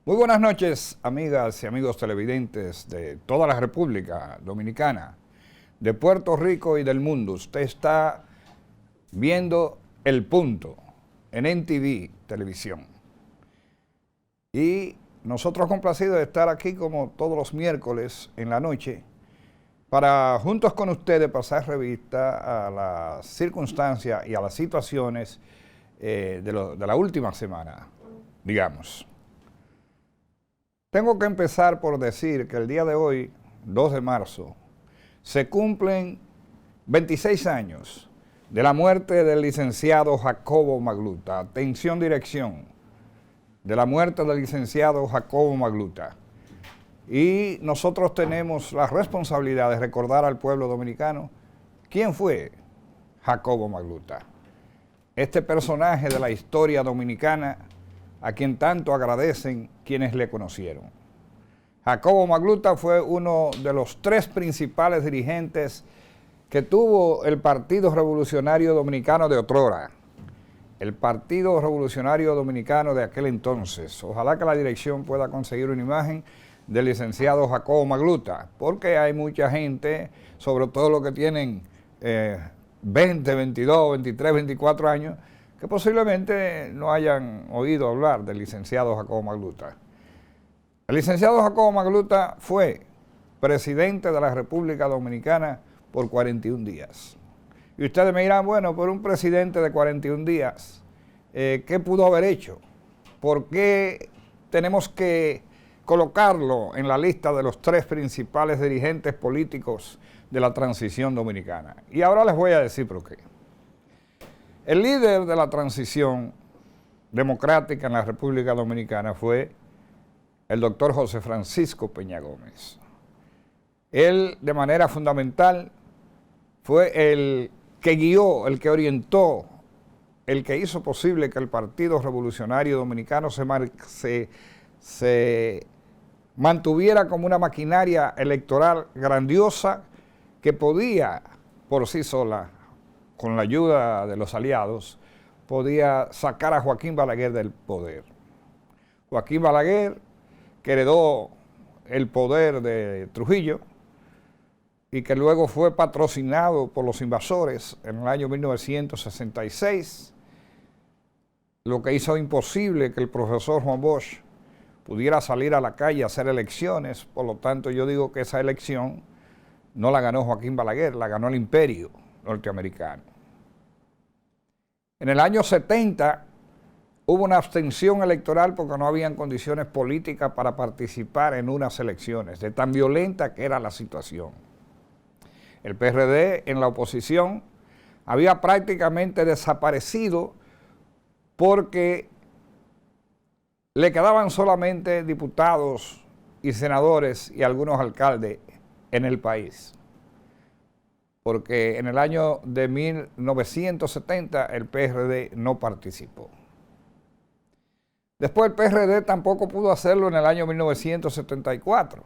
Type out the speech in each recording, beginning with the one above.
Muy buenas noches, amigas y amigos televidentes de toda la República Dominicana, de Puerto Rico y del mundo. Usted está viendo El Punto en NTV Televisión. Y nosotros complacidos de estar aquí como todos los miércoles en la noche para juntos con ustedes pasar revista a las circunstancias y a las situaciones de la última semana, digamos. Tengo que empezar por decir que el día de hoy, 2 de marzo, se cumplen 26 años de la muerte del licenciado Jacobo Magluta. Atención, dirección, de la muerte del licenciado Jacobo Magluta. Y nosotros tenemos la responsabilidad de recordar al pueblo dominicano quién fue Jacobo Magluta. Este personaje de la historia dominicana a quien tanto agradecen quienes le conocieron. Jacobo Magluta fue uno de los 3 principales dirigentes que tuvo el Partido Revolucionario Dominicano de otrora, el Partido Revolucionario Dominicano de aquel entonces. Ojalá que la dirección pueda conseguir una imagen del licenciado Jacobo Magluta, porque hay mucha gente, sobre todo los que tienen 20, 22, 23, 24 años, que posiblemente no hayan oído hablar del licenciado Jacobo Magluta. El licenciado Jacobo Magluta fue presidente de la República Dominicana por 41 días. Y ustedes me dirán, bueno, por un presidente de 41 días, ¿qué pudo haber hecho? ¿Por qué tenemos que colocarlo en la lista de los 3 principales dirigentes políticos de la transición dominicana? Y ahora les voy a decir por qué. El líder de la transición democrática en la República Dominicana fue el doctor José Francisco Peña Gómez. Él, de manera fundamental, fue el que guió, el que orientó, el que hizo posible que el Partido Revolucionario Dominicano se mantuviera como una maquinaria electoral grandiosa que podía, por sí sola, con la ayuda de los aliados, podía sacar a Joaquín Balaguer del poder. Joaquín Balaguer, que heredó el poder de Trujillo y que luego fue patrocinado por los invasores en el año 1966, lo que hizo imposible que el profesor Juan Bosch pudiera salir a la calle a hacer elecciones. Por lo tanto, yo digo que esa elección no la ganó Joaquín Balaguer, la ganó el imperio norteamericano. En el año 70 hubo una abstención electoral porque no habían condiciones políticas para participar en unas elecciones, de tan violenta que era la situación. El PRD en la oposición había prácticamente desaparecido porque le quedaban solamente diputados y senadores y algunos alcaldes en el país. Porque en el año de 1970 el PRD no participó. Después el PRD tampoco pudo hacerlo en el año 1974,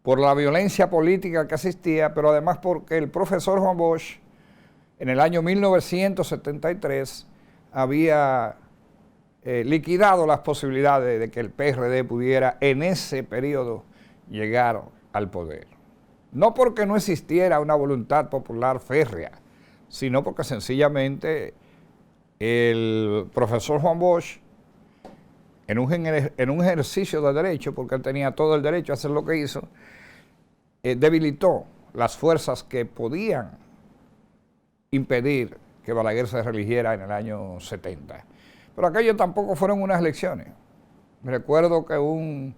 por la violencia política que existía, pero además porque el profesor Juan Bosch en el año 1973 había liquidado las posibilidades de que el PRD pudiera en ese periodo llegar al poder. No porque no existiera una voluntad popular férrea, sino porque sencillamente el profesor Juan Bosch, en un ejercicio de derecho, porque él tenía todo el derecho a hacer lo que hizo, debilitó las fuerzas que podían impedir que Balaguer se reeligiera en el año 70. Pero aquello tampoco fueron unas elecciones. Recuerdo que un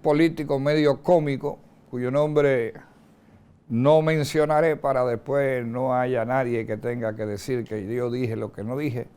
político medio cómico, cuyo nombre no mencionaré para después no haya nadie que tenga que decir que yo dije lo que no dije,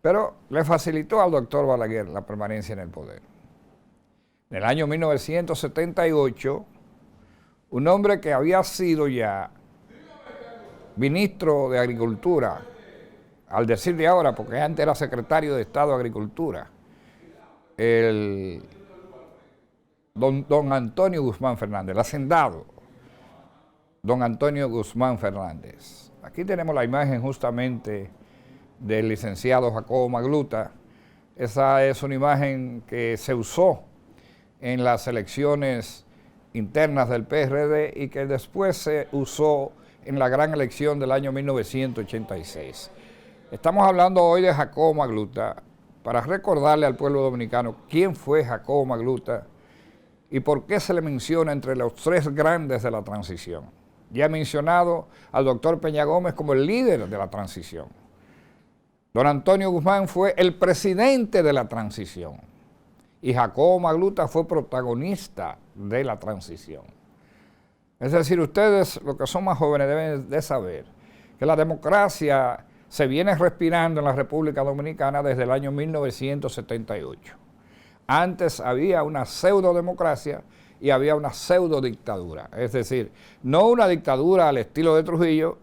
pero le facilitó al doctor Balaguer la permanencia en el poder. En el año 1978, un hombre que había sido ya ministro de Agricultura, al decir de ahora, porque antes era secretario de Estado de Agricultura, el don Antonio Guzmán Fernández, el hacendado don Antonio Guzmán Fernández. Aquí tenemos la imagen justamente del licenciado Jacobo Magluta, Esa es una imagen que se usó en las elecciones internas del PRD y que después se usó en la gran elección del año 1986. Estamos hablando hoy de Jacobo Magluta para recordarle al pueblo dominicano quién fue Jacobo Magluta y por qué se le menciona entre los tres grandes de la transición. Ya he mencionado al doctor Peña Gómez como el líder de la transición. Don Antonio Guzmán fue el presidente de la transición y Jacobo Magluta fue protagonista de la transición. Es decir, ustedes, los que son más jóvenes, deben de saber que la democracia se viene respirando en la República Dominicana desde el año 1978. Antes había una pseudodemocracia y había una pseudodictadura. Es decir, no una dictadura al estilo de Trujillo,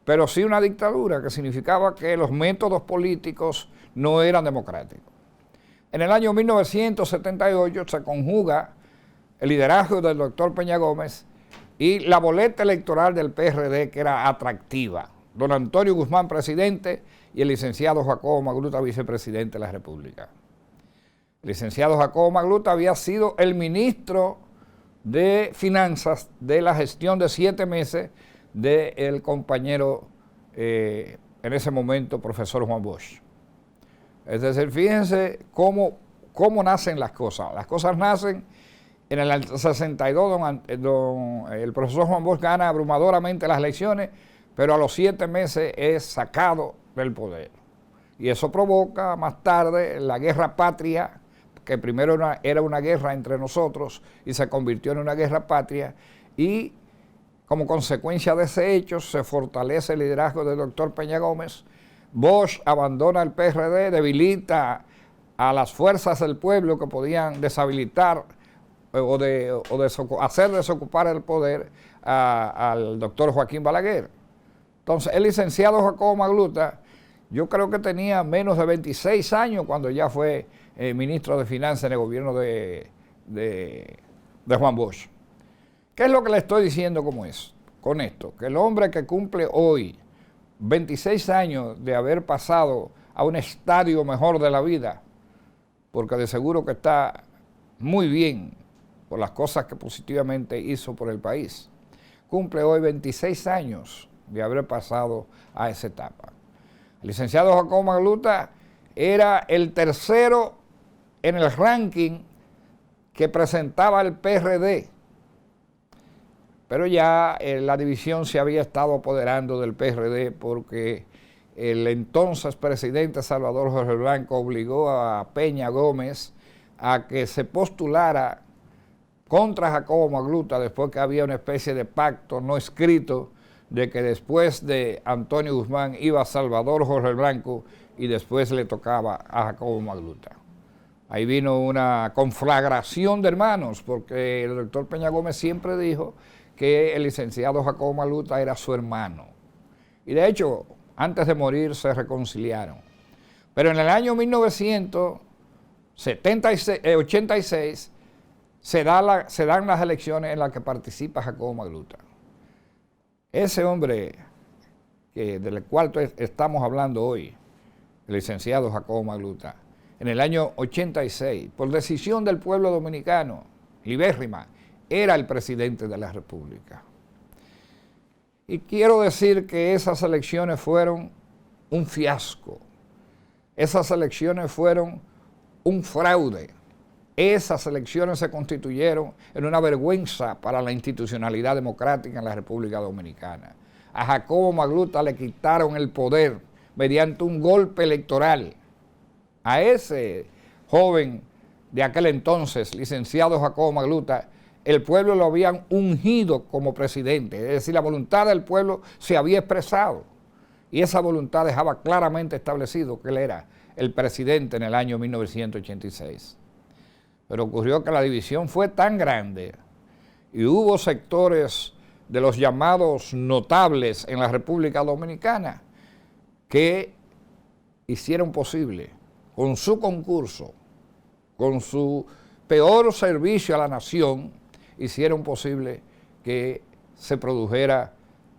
pero sí una dictadura que significaba que los métodos políticos no eran democráticos. En el año 1978 se conjuga el liderazgo del doctor Peña Gómez y la boleta electoral del PRD, que era atractiva. Don Antonio Guzmán, presidente, y el licenciado Jacobo Magluta, vicepresidente de la República. El licenciado Jacobo Magluta había sido el ministro de Finanzas de la gestión de 7 meses del compañero, en ese momento, profesor Juan Bosch. Es decir, fíjense cómo nacen las cosas. Las cosas nacen en el 62, el profesor Juan Bosch gana abrumadoramente las elecciones, pero a los 7 meses es sacado del poder. Y eso provoca más tarde la guerra patria, que primero era una guerra entre nosotros y se convirtió en una guerra patria, y como consecuencia de ese hecho se fortalece el liderazgo del doctor Peña Gómez. Bosch abandona el PRD, debilita a las fuerzas del pueblo que podían deshabilitar hacer desocupar el poder al doctor Joaquín Balaguer. Entonces, el licenciado Jacobo Magluta, yo creo que tenía menos de 26 años cuando ya fue ministro de Finanzas en el gobierno de Juan Bosch. ¿Qué es lo que le estoy diciendo con esto? Que el hombre que cumple hoy 26 años de haber pasado a un estadio mejor de la vida, porque de seguro que está muy bien por las cosas que positivamente hizo por el país, cumple hoy 26 años de haber pasado a esa etapa. El licenciado Jacobo Magluta era el tercero en el ranking que presentaba el PRD, pero ya la división se había estado apoderando del PRD porque el entonces presidente Salvador Jorge Blanco obligó a Peña Gómez a que se postulara contra Jacobo Magluta después que había una especie de pacto no escrito de que después de Antonio Guzmán iba Salvador Jorge Blanco y después le tocaba a Jacobo Magluta. Ahí vino una conflagración de hermanos porque el doctor Peña Gómez siempre dijo que el licenciado Jacobo Magluta era su hermano. Y de hecho, antes de morir se reconciliaron. Pero en el año 1986 se dan las elecciones en las que participa Jacobo Magluta. Ese hombre del cual estamos hablando hoy, el licenciado Jacobo Magluta, en el año 86, por decisión del pueblo dominicano, libérrima, era el presidente de la República. Y quiero decir que esas elecciones fueron un fiasco. Esas elecciones fueron un fraude. Esas elecciones se constituyeron en una vergüenza para la institucionalidad democrática en la República Dominicana. A Jacobo Magluta le quitaron el poder mediante un golpe electoral. A ese joven de aquel entonces, licenciado Jacobo Magluta, el pueblo lo habían ungido como presidente, es decir, la voluntad del pueblo se había expresado y esa voluntad dejaba claramente establecido que él era el presidente en el año 1986. Pero ocurrió que la división fue tan grande y hubo sectores de los llamados notables en la República Dominicana que hicieron posible, con su concurso, con su peor servicio a la nación, hicieron posible que se produjera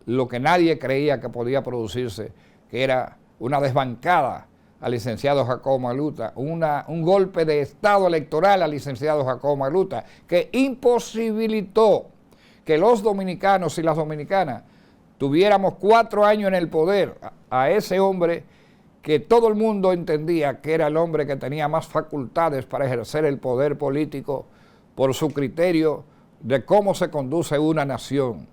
lo que nadie creía que podía producirse, que era una desbancada al licenciado Jacobo Magluta, un golpe de Estado electoral al licenciado Jacobo Magluta, que imposibilitó que los dominicanos y las dominicanas tuviéramos 4 años en el poder a ese hombre que todo el mundo entendía que era el hombre que tenía más facultades para ejercer el poder político por su criterio de cómo se conduce una nación.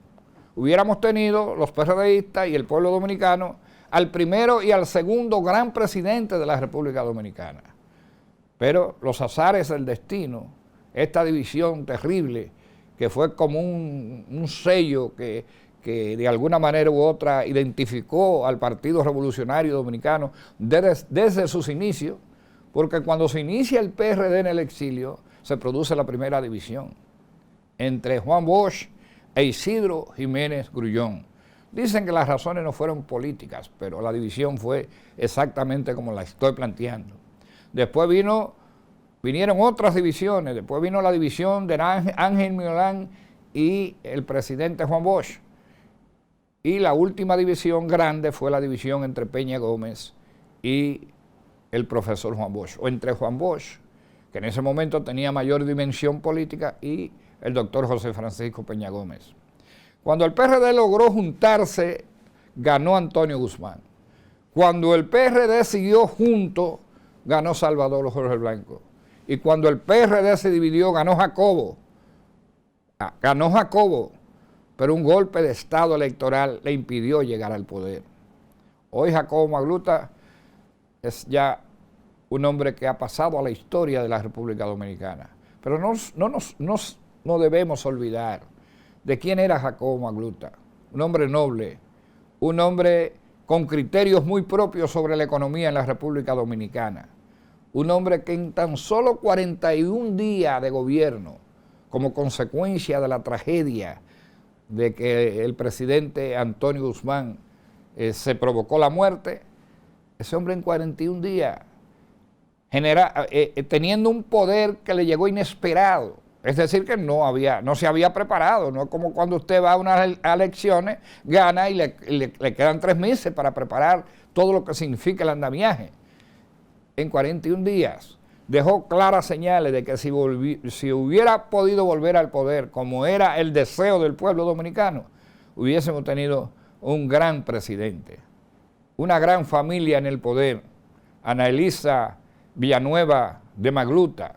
Hubiéramos tenido los PRDistas y el pueblo dominicano al primero y al segundo gran presidente de la República Dominicana. Pero los azares del destino, esta división terrible, que fue como un sello que de alguna manera u otra identificó al Partido Revolucionario Dominicano desde sus inicios, porque cuando se inicia el PRD en el exilio, se produce la primera división entre Juan Bosch e Isidro Jiménez Grullón. Dicen que las razones no fueron políticas, pero la división fue exactamente como la estoy planteando. Después vinieron otras divisiones, después vino la división de Ángel Milán y el presidente Juan Bosch. Y la última división grande fue la división entre Peña Gómez y el profesor Juan Bosch, o entre Juan Bosch, que en ese momento tenía mayor dimensión política, y el doctor José Francisco Peña Gómez. Cuando el PRD logró juntarse, ganó Antonio Guzmán. Cuando el PRD siguió junto, ganó Salvador Jorge Blanco. Y cuando el PRD se dividió, ganó Jacobo. Pero un golpe de Estado electoral le impidió llegar al poder. Hoy Jacobo Magluta es ya un hombre que ha pasado a la historia de la República Dominicana. Pero no debemos olvidar de quién era Jacobo Magluta. Un hombre noble, un hombre con criterios muy propios sobre la economía en la República Dominicana. Un hombre que en tan solo 41 días de gobierno, como consecuencia de la tragedia de que el presidente Antonio Guzmán se provocó la muerte, ese hombre en 41 días, teniendo un poder que le llegó inesperado, es decir, que no se había preparado, no es como cuando usted va a unas elecciones, gana y le quedan 3 meses para preparar todo lo que significa el andamiaje. En 41 días dejó claras señales de que si hubiera podido volver al poder, como era el deseo del pueblo dominicano, hubiésemos tenido un gran presidente, una gran familia en el poder. Ana Elisa Villanueva de Magluta,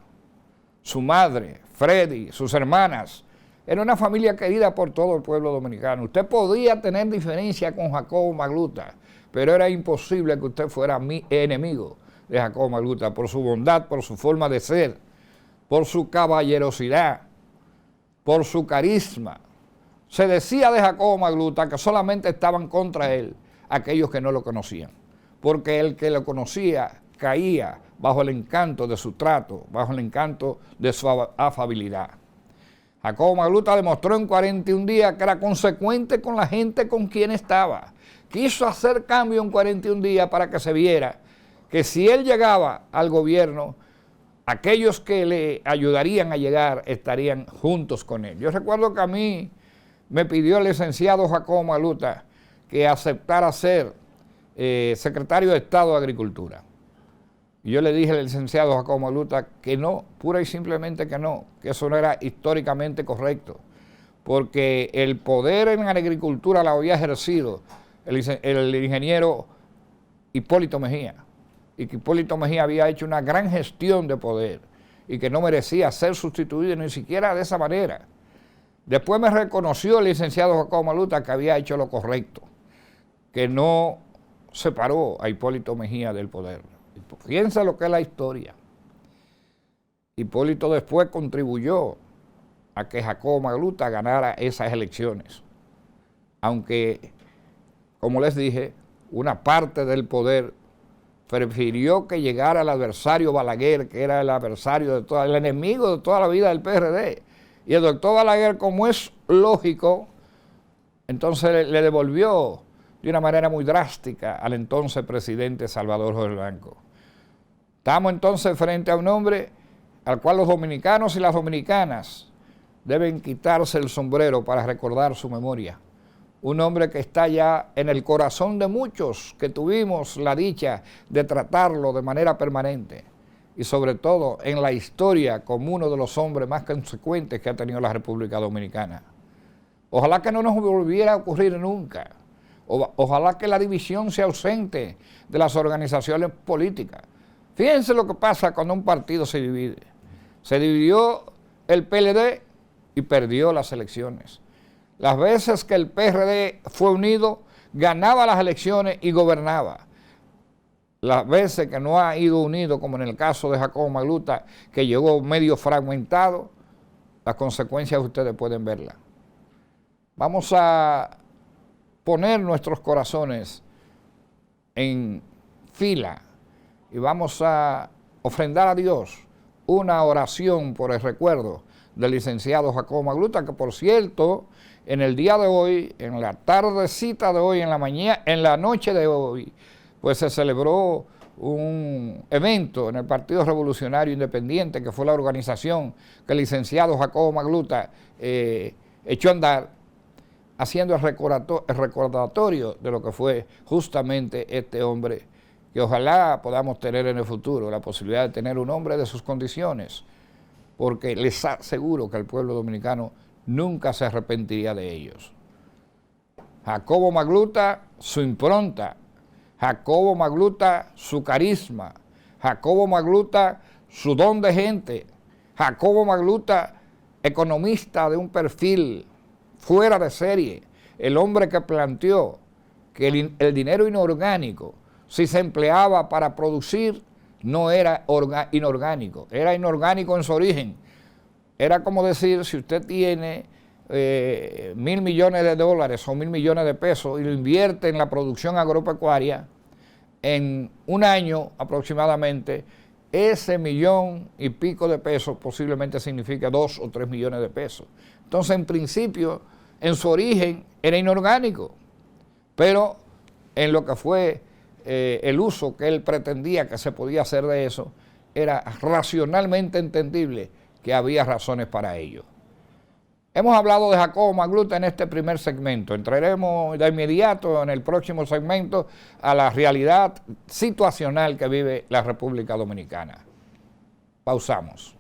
su madre, Freddy, sus hermanas, era una familia querida por todo el pueblo dominicano. Usted podía tener diferencia con Jacobo Magluta, pero era imposible que usted fuera enemigo de Jacobo Magluta por su bondad, por su forma de ser, por su caballerosidad, por su carisma. Se decía de Jacobo Magluta que solamente estaban contra él aquellos que no lo conocían, porque el que lo conocía caía bajo el encanto de su trato, bajo el encanto de su afabilidad. Jacobo Magluta demostró en 41 días que era consecuente con la gente con quien estaba. Quiso hacer cambio en 41 días para que se viera que si él llegaba al gobierno, aquellos que le ayudarían a llegar estarían juntos con él. Yo recuerdo que a mí me pidió el licenciado Jacobo Magluta que aceptara ser secretario de Estado de Agricultura. Y yo le dije al licenciado Jacobo Magluta que no, pura y simplemente que eso no era históricamente correcto, porque el poder en la agricultura lo había ejercido el ingeniero Hipólito Mejía, y que Hipólito Mejía había hecho una gran gestión de poder y que no merecía ser sustituido ni siquiera de esa manera. Después me reconoció el licenciado Jacobo Magluta que había hecho lo correcto, que no separó a Hipólito Mejía del poder. Piensa lo que es la historia. Hipólito después contribuyó a que Jacobo Magluta ganara esas elecciones, aunque, como les dije, una parte del poder prefirió que llegara el adversario Balaguer, que era el adversario el enemigo de toda la vida del PRD. Y el doctor Balaguer, como es lógico, entonces le devolvió de una manera muy drástica al entonces presidente Salvador Jorge Blanco. Estamos entonces frente a un hombre al cual los dominicanos y las dominicanas deben quitarse el sombrero para recordar su memoria, un hombre que está ya en el corazón de muchos que tuvimos la dicha de tratarlo de manera permanente y sobre todo en la historia como uno de los hombres más consecuentes que ha tenido la República Dominicana. Ojalá que no nos volviera a ocurrir nunca. Ojalá que la división sea ausente de las organizaciones políticas. Fíjense lo que pasa cuando un partido se divide. Se dividió el PLD y perdió las elecciones. Las veces que el PRD fue unido, ganaba las elecciones y gobernaba. Las veces que no ha ido unido, como en el caso de Jacobo Magluta, que llegó medio fragmentado, las consecuencias ustedes pueden verlas. Vamos a poner nuestros corazones en fila y vamos a ofrendar a Dios una oración por el recuerdo del licenciado Jacobo Magluta, que por cierto, en el día de hoy, en la tardecita de hoy, en la noche de hoy, pues se celebró un evento en el Partido Revolucionario Independiente, que fue la organización que el licenciado Jacobo Magluta echó a andar, haciendo el recordatorio de lo que fue justamente este hombre, que ojalá podamos tener en el futuro la posibilidad de tener un hombre de sus condiciones, porque les aseguro que el pueblo dominicano nunca se arrepentiría de ellos. Jacobo Magluta, su impronta, Jacobo Magluta, su carisma, Jacobo Magluta, su don de gente, Jacobo Magluta, economista de un perfil fuera de serie, el hombre que planteó que el dinero inorgánico, si se empleaba para producir, no era inorgánico, era inorgánico en su origen. Era como decir, si usted tiene $1.000 millones o $1.000 millones de pesos y lo invierte en la producción agropecuaria, en un año aproximadamente, ese $1.000.000 y pico de pesos posiblemente significa 2 o 3 millones de pesos. Entonces, en principio, en su origen era inorgánico, pero en lo que fue el uso que él pretendía que se podía hacer de eso, era racionalmente entendible que había razones para ello. Hemos hablado de Jacobo Magluta en este primer segmento. Entraremos de inmediato en el próximo segmento a la realidad situacional que vive la República Dominicana. Pausamos.